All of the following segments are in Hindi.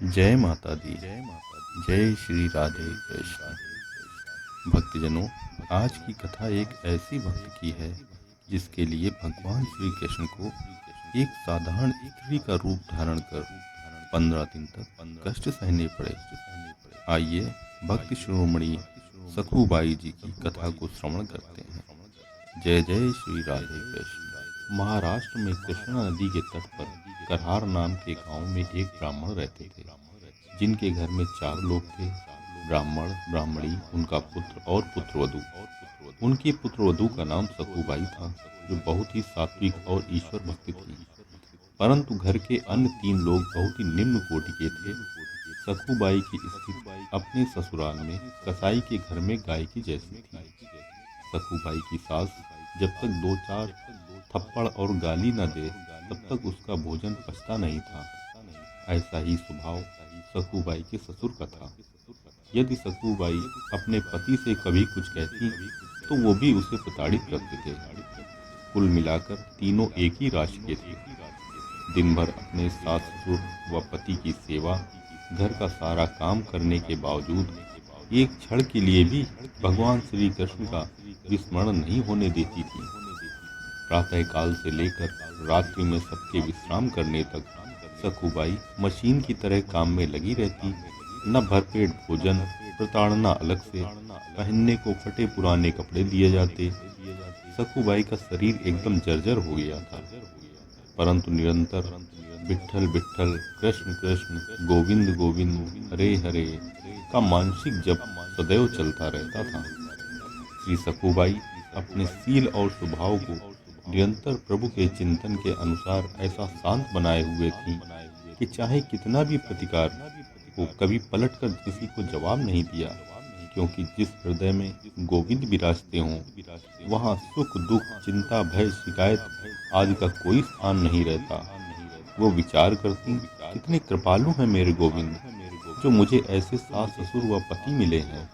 जय माता दी। जय श्री राधे कृष्ण। भक्तजनों, आज की कथा एक ऐसी भक्त की है जिसके लिए भगवान श्री कृष्ण को एक साधारण स्त्री का रूप धारण कर 15 दिन तक कष्ट सहने पड़े। आइए भक्त शिरोमणि सखुबाई जी की कथा को श्रवण करते हैं। जय जय श्री राधे कृष्ण। महाराष्ट्र में कृष्णा नदी के तट पर करहार नाम के गांव में एक ब्राह्मण रहते थे, जिनके घर में 4 लोग थे, ब्राह्मण, ब्राह्मणी, उनका पुत्र और पुत्रवधू। उनकी पुत्रवधू का नाम सखुबाई था, जो बहुत ही सात्विक और ईश्वर भक्ति थी। परंतु घर के अन्य 3 लोग बहुत ही निम्न कोटि के थे। सखुबाई की स्थिति अपने ससुराल में कसाई के घर में गाय की जैसी थी। सखुबाई की सास जब तक 2-4 थप्पड़ और गाली न दे तब तक उसका भोजन पचता नहीं था। ऐसा ही स्वभाव सखुबाई के ससुर का था। यदि सखुबाई अपने पति से कभी कुछ कहती तो वो भी उसे प्रताड़ित करते थे। कुल मिलाकर तीनों एक ही राशि के थे। दिन भर अपने सास ससुर व पति की सेवा, घर का सारा काम करने के बावजूद एक क्षण के लिए भी भगवान श्री कृष्ण का विस्मरण नहीं होने देती थी। प्रातः काल से लेकर रात्रि में सबके विश्राम करने तक सखुबाई मशीन की तरह काम में लगी रहती। न भरपेट भोजन, प्रताड़ना अलग से, पहनने को फटे पुराने कपड़े दिए जाते। सखुबाई का शरीर एकदम जर्जर हो गया था, परंतु निरंतर विट्ठल विट्ठल, कृष्ण कृष्ण, गोविंद गोविंद, हरे हरे का मानसिक जप सदैव चलता रहता था। श्री सखुबाई अपने शील और स्वभाव को निरंतर प्रभु के चिंतन के अनुसार ऐसा शांत बनाए हुए थी कि चाहे कितना भी प्रतिकार हो, कभी पलटकर किसी को जवाब नहीं दिया, क्योंकि जिस हृदय में गोविंद विराजते हों वहाँ सुख दुख, चिंता, भय, शिकायत आदि का कोई स्थान नहीं रहता। वो विचार करती, कितने कृपालु हैं मेरे गोविंद, जो मुझे ऐसे सास ससुर व पति मिले हैं।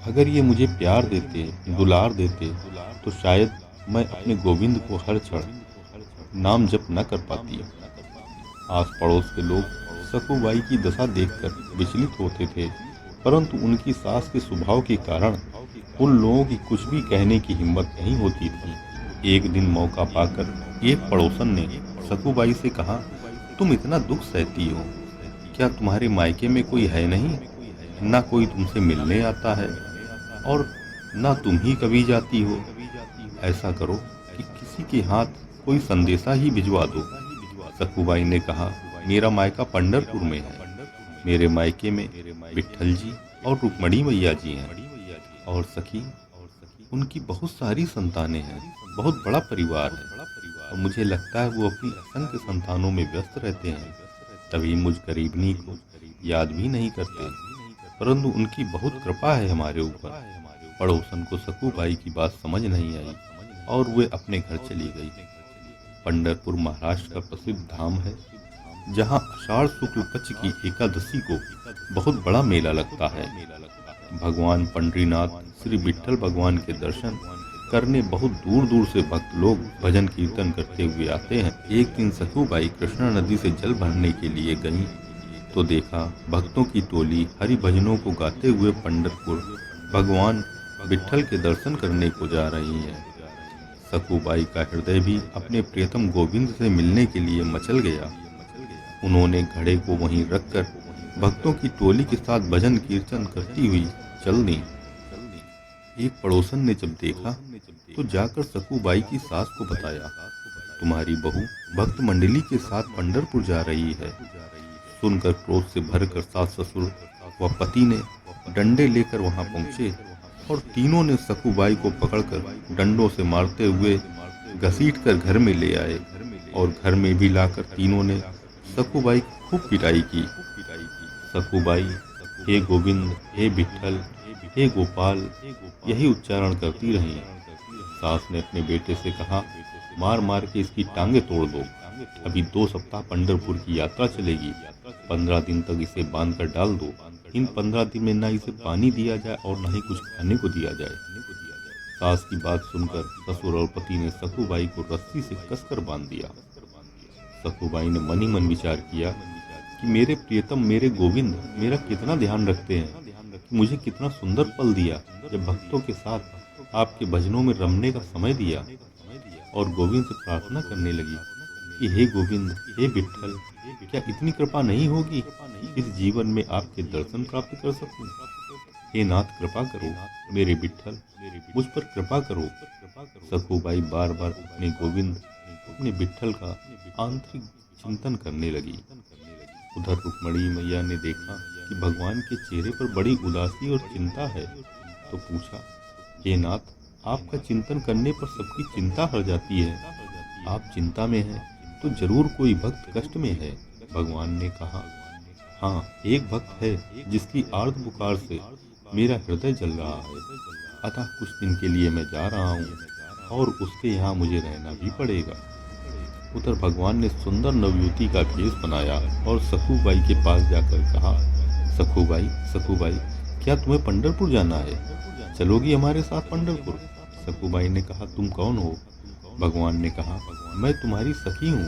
अगर ये मुझे प्यार देते, दुलार देते तो शायद मैं अपने गोविंद को हर क्षण नाम जप न कर पाती। आस पड़ोस के लोग सखुबाई की दशा देखकर विचलित होते थे, परंतु उनकी सास के स्वभाव के कारण उन लोगों की कुछ भी कहने की हिम्मत नहीं होती थी। एक दिन मौका पाकर एक पड़ोसन ने सखुबाई से कहा, तुम इतना दुख सहती हो, क्या तुम्हारे मायके में कोई है नहीं? ना कोई तुमसे मिलने आता है और ना तुम ही कभी जाती हो। ऐसा करो कि किसी के हाथ कोई संदेशा ही भिजवा दो। सखुबाई ने कहा, मेरा मायका पंढरपुर में है। मेरे मायके में विट्ठल जी और रुक्मणी मैया जी हैं और सखी, उनकी बहुत सारी संतानें हैं, बहुत बड़ा परिवार है और मुझे लगता है वो अपनी असंख्य संतानों में व्यस्त रहते हैं, तभी मुझ गरीबनी को याद भी नहीं करते, परंतु उनकी बहुत कृपा है हमारे ऊपर। पड़ोसन को सखुबाई की बात समझ नहीं आई और वे अपने घर चली गई। पंढरपुर महाराष्ट्र का प्रसिद्ध धाम है, जहाँ आषाढ़ शुक्ल पक्ष की एकादशी को बहुत बड़ा मेला लगता है। भगवान पंडरीनाथ श्री विट्ठल भगवान के दर्शन करने बहुत दूर दूर से भक्त लोग भजन कीर्तन करते हुए आते हैं। एक दिन सखुबाई कृष्णा नदी से जल भरने के लिए गईं तो देखा भक्तों की टोली हरि भजनों को गाते हुए पंढरपुर भगवान विट्ठल के दर्शन करने को जा रही है। सखुबाई का हृदय भी अपने प्रियतम गोविंद से मिलने के लिए मचल गया। उन्होंने घड़े को वहीं रखकर भक्तों की टोली के साथ भजन कीर्तन करती हुई चल दी। एक पड़ोसन ने जब देखा तो जाकर सखुबाई की सास को बताया, तुम्हारी बहू भक्त मंडली के साथ पंढरपुर जा रही है। सुनकर क्रोध से भरकर सास ससुर व पति ने डंडे लेकर वहां पहुंचे और तीनों ने सखुबाई को पकड़कर डंडों से मारते हुए घसीटकर घर में ले आए और घर में भी लाकर तीनों ने सखुबाई की खूब पिटाई की। सखुबाई हे गोविंद, हे विट्ठल, हे गोपाल यही उच्चारण करती रही। सास ने अपने बेटे से कहा, मार मार के इसकी टांगे तोड़ दो। अभी 2 सप्ताह पंढरपुर की यात्रा चलेगी, 15 दिन तक इसे बांध कर डाल दो। इन 15 दिन में न इसे पानी दिया जाए और न ही कुछ खाने को दिया जाए। सास की बात सुनकर ससुर और पति ने सखुबाई को रस्सी से कसकर बांध दिया। सखुबाई ने मन ही मन विचार किया, कि मेरे प्रियतम मेरे गोविंद मेरा कितना ध्यान रखते हैं, कि मुझे कितना सुंदर पल दिया जब भक्तों के साथ आपके भजनों में रमने का समय दिया। और गोविंद से प्रार्थना करने लगी कि हे गोविंद, हे विट्ठल, क्या इतनी कृपा नहीं होगी कि इस जीवन में आपके दर्शन प्राप्त कर सकूं? हे नाथ, कृपा करो मेरे विट्ठल, मुझ पर कृपा करो। सखूबाई बार बार अपने गोविंद, अपने विट्ठल का आंतरिक चिंतन करने लगी। उधर रुक्मणी मैया ने देखा कि भगवान के चेहरे पर बड़ी उदासी और चिंता है, तो पूछा, हे नाथ, आपका चिंतन करने पर सबकी चिंता हट जाती है। आप चिंता में हैं तो जरूर कोई भक्त कष्ट में है। भगवान ने कहा, हाँ, एक भक्त है जिसकी आर्त बुखार से मेरा हृदय जल रहा है। अतः कुछ दिन के लिए मैं जा रहा हूँ और उसके यहाँ मुझे रहना भी पड़ेगा। उधर भगवान ने सुंदर नवयुवती का भेष बनाया और सखूबाई के पास जाकर कहा, सखूबाई, सखूबाई, क्या तुम्हें पंढरपुर जाना है? चलोगी हमारे साथ पंढरपुर? सखूबाई ने कहा, तुम कौन हो? भगवान ने कहा, मैं तुम्हारी सखी हूँ।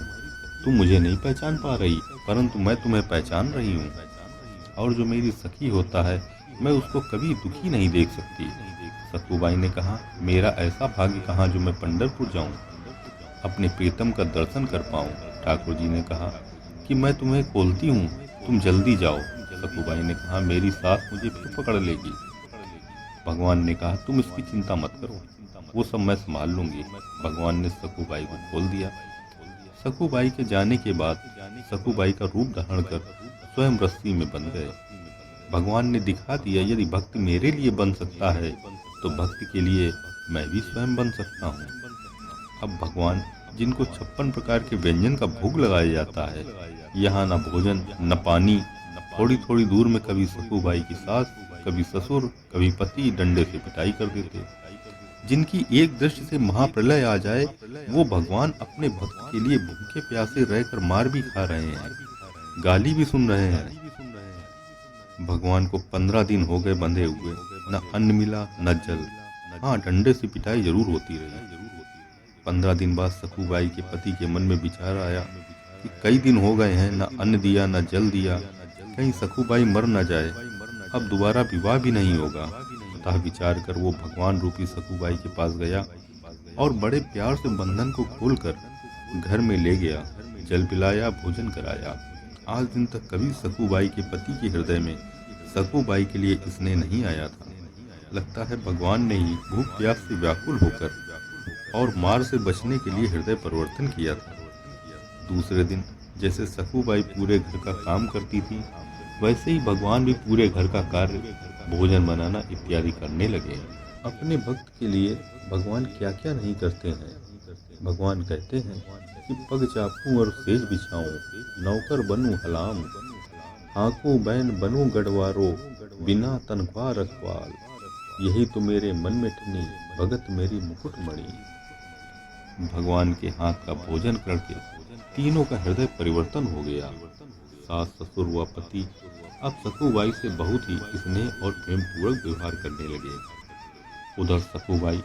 तुम मुझे नहीं पहचान पा रही, परंतु मैं तुम्हें पहचान रही हूँ। और जो मेरी सखी होता है, मैं उसको कभी दुखी नहीं देख सकती। सखूबाई ने कहा, मेरा ऐसा भाग्य कहाँ जो मैं पंढरपुर जाऊँ, अपने प्रीतम का दर्शन कर पाऊँ। ठाकुर जी ने कहा कि मैं तुम्हें खोलती हूँ, तुम जल्दी जाओ। सखूबाई ने कहा, मेरी सास मुझे फिर पकड़ लेगी। भगवान ने कहा, तुम इसकी चिंता मत करो, वो सब मैं संभाल लूंगी। भगवान ने सखूबाई को खोल दिया। सखूबाई के जाने के बाद सखूबाई का रूप धारण कर स्वयं रस्सी में बंध गए। भगवान ने दिखा दिया, यदि भक्त मेरे लिए बन सकता है तो भक्त के लिए मैं भी स्वयं बन सकता हूँ। अब भगवान, जिनको 56 प्रकार के व्यंजन का भोग लगाया जाता है, यहाँ न भोजन न पानी, थोड़ी थोड़ी दूर में कभी सखूबाई की सास, कभी ससुर, कभी पति डंडे से पिटाई कर देते। जिनकी एक दृष्टि से महाप्रलय आ जाए, वो भगवान अपने भक्त के लिए भूखे प्यासे रहकर मार भी खा रहे हैं, गाली भी सुन रहे हैं। भगवान को 15 दिन हो गए बंधे हुए, न अन्न मिला न जल। हाँ, डंडे से पिटाई जरूर होती रही। 15 दिन बाद सखूबाई के पति के मन में विचार आया कि कई दिन हो गए हैं, न अन्न दिया न जल दिया, कहीं सखूबाई मर न जाए, अब दोबारा विवाह भी नहीं होगा। अतः विचार कर वो भगवान रूपी सखूबाई के पास गया और बड़े प्यार से बंधन को खोलकर घर में ले गया, जल पिलाया, भोजन कराया। आज दिन तक कभी सखूबाई के पति के हृदय में सखूबाई के लिए स्नेह नहीं आया था। लगता है भगवान ने ही भूख प्यास से व्याकुल होकर और मार से बचने के लिए हृदय परिवर्तन किया था। दूसरे दिन जैसे सखूबाई पूरे घर का काम करती थी, वैसे ही भगवान भी पूरे घर का कार्य, भोजन बनाना इत्यादि करने लगे। अपने भक्त के लिए भगवान क्या क्या नहीं करते हैं। भगवान कहते हैं कि पग चापूं और सेज बिछाऊं, नौकर बनूं हलाम, हाँकूं बैन बनूं गढ़वारो, बिना तनख्वाह रखवाल, यही तो मेरे मन में ठनी, भगत मेरी मुकुटमणि। भगवान के हाथ का भोजन करके तीनों का हृदय परिवर्तन हो गया। सास, ससुर व पति अब सखूबाई से बहुत ही स्नेह और प्रेम पूर्वक व्यवहार करने लगे। उधर सखूबाई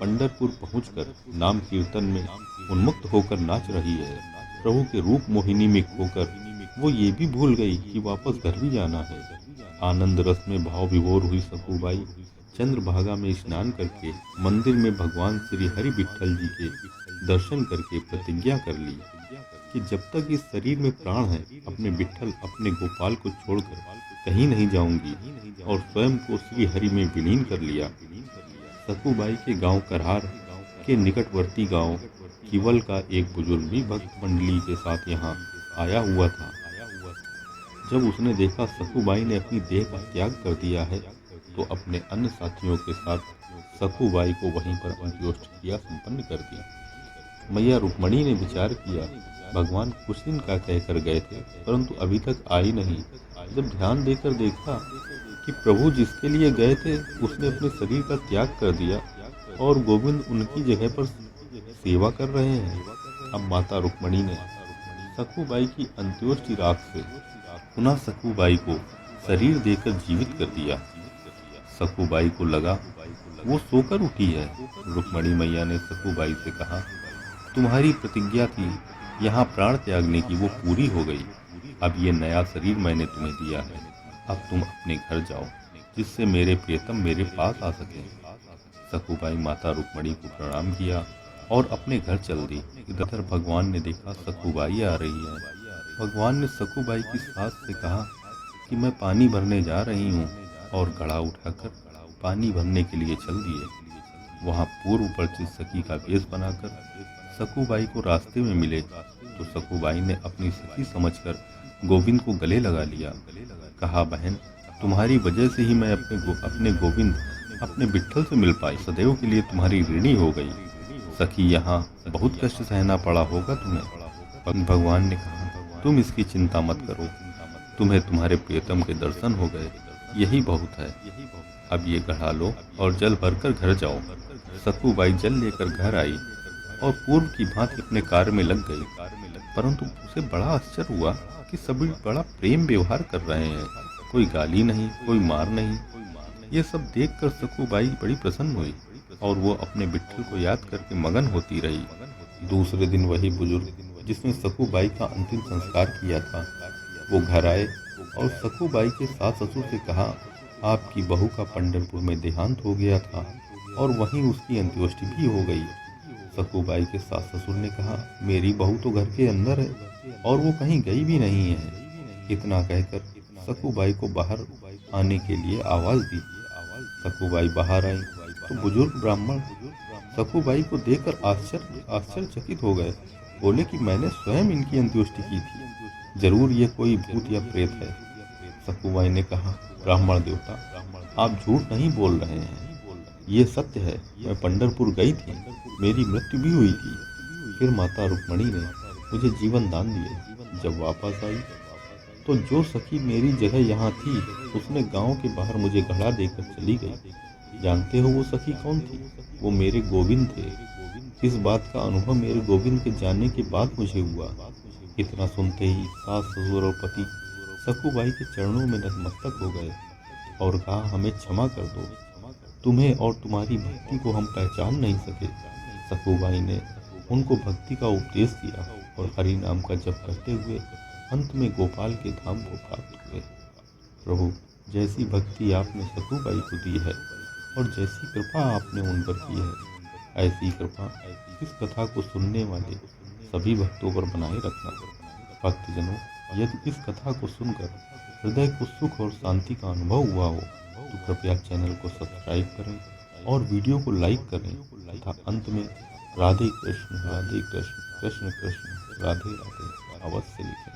पंढरपुर पहुंचकर नाम कीर्तन में उन्मुक्त होकर नाच रही है। प्रभु के रूप मोहिनी में खोकर वो ये भी भूल गई कि वापस घर भी जाना है। आनंद रस में भाव विभोर हुई सखूबाई चंद्रभागा में स्नान करके मंदिर में भगवान श्री हरि विट्ठल जी के दर्शन करके प्रतिज्ञा कर ली कि जब तक इस शरीर में प्राण है, अपने विट्ठल, अपने गोपाल को छोड़कर कहीं नहीं जाऊंगी, और स्वयं को श्री हरि में विलीन कर लिया। सखूबाई के गांव करहार के निकटवर्ती गांव किवल का एक बुजुर्ग भी भक्त मंडली के साथ यहाँ आया हुआ था। जब उसने देखा सखूबाई ने अपनी देह का त्याग कर दिया है, तो अपने अन्य साथियों के साथ सखूबाई को वहीं पर अंत्योष्ट क्रिया संपन्न कर दी। मैया रुक्मणी ने विचार किया, भगवान कुछ दिन का कहकर गए थे, परंतु अभी तक आई नहीं। जब ध्यान देकर देखा कि प्रभु जिसके लिए गए थे उसने अपने शरीर का त्याग कर दिया और गोविंद उनकी जगह पर सेवा कर रहे हैं। अब माता रुक्मणी ने सखूबाई की अंत्योष्टि राख से पुनः सखूबाई को शरीर देकर जीवित कर दिया। सखूबाई को लगा वो सोकर उठी है। रुक्मणी मैया ने सखूबाई से कहा, तुम्हारी प्रतिज्ञा थी यहाँ प्राण त्यागने की, वो पूरी हो गई। अब ये नया शरीर मैंने तुम्हें दिया है, अब तुम अपने घर जाओ, जिससे मेरे प्रियतम मेरे पास आ सके। सखुबाई माता रुक्मणी को प्रणाम किया और अपने घर चल दी। इधर भगवान ने देखा सखुबाई आ रही है। भगवान ने सखुबाई की सास से कहा कि मैं पानी भरने जा रही हूँ, और घड़ा उठाकर पानी भरने के लिए चल दिए। वहाँ पूर्व परिचित सखी का वेश बनाकर सखुबाई को रास्ते में मिले तो सखुबाई ने अपनी सखी समझकर गोविंद को गले लगा लिया। कहा, बहन, तुम्हारी वजह से ही मैं अपने गोविंद, अपने विट्ठल से मिल पाई। सदैव के लिए तुम्हारी ऋणी हो गई। सखी, यहाँ बहुत कष्ट सहना पड़ा होगा तुम्हें। भगवान ने कहा, तुम इसकी चिंता मत करो, तुम्हें तुम्हारे प्रियतम के दर्शन हो गए, यही बहुत है। अब ये घड़ा लो और जल भरकर घर जाओ। सखुबाई जल लेकर घर आई और पूर्व की भांति अपने कार्य में लग गई। परंतु उसे बड़ा आश्चर्य हुआ कि सभी बड़ा प्रेम व्यवहार कर रहे हैं, कोई गाली नहीं, कोई मार नहीं। ये सब देखकर सखुबाई बड़ी प्रसन्न हुई और वो अपने विट्ठल को याद करके मगन होती रही। दूसरे दिन वही बुजुर्ग जिसने सखुबाई का अंतिम संस्कार किया था, वो घर आए और सखुबाई के सास ससुर से कहा, आपकी बहू का पंढरपुर में देहांत हो गया था और वहीं उसकी अंत्येष्टि भी हो गई। सखुबाई के सास ससुर ने कहा, मेरी बहू तो घर के अंदर है और वो कहीं गई भी नहीं है। इतना कहकर सखुबाई को बाहर आने के लिए आवाज दी। सखुबाई बाहर आई तो बुजुर्ग ब्राह्मण सखुबाई को देखकर आश्चर्यचकित हो गए। बोले कि मैंने स्वयं इनकी अंत्येष्टि की थी, जरूर ये कोई भूत या प्रेत है। सखुबाई ने कहा, ब्राह्मण देवता, आप झूठ नहीं बोल रहे हैं, ये सत्य है। मैं पंढरपुर गई थी, मेरी मृत्यु भी हुई थी, फिर माता रुक्मणी ने मुझे जीवन दान दिए। जब वापस आई तो जो सखी मेरी जगह यहाँ थी, उसने गांव के बाहर मुझे घड़ा देकर चली गई। जानते हो वो सखी कौन थी? वो मेरे गोविंद थे। इस बात का अनुभव मेरे गोविंद के जाने के बाद मुझे हुआ। इतना सुनते ही सास ससुर और पति सखुबाई के चरणों में नतमस्तक हो गए और कहा, हमें क्षमा कर दो, तुम्हें और तुम्हारी भक्ति को हम पहचान नहीं सके। सखुबाई ने उनको भक्ति का उपदेश दिया और हरि नाम का जप करते हुए अंत में गोपाल के धाम को प्राप्त हुए। प्रभु, जैसी भक्ति आपने सखुबाई को दी है और जैसी कृपा आपने उन पर की है, ऐसी कृपा इस कथा को सुनने वाले सभी भक्तों पर बनाए रखना। भक्तजनों, यदि इस कथा को सुनकर हृदय को सुख और शांति का अनुभव हुआ हो तो कृपया चैनल को सब्सक्राइब करें और वीडियो को लाइक करें तथा अंत में राधे कृष्ण कृष्ण कृष्ण राधे राधे अवश्य लिखें।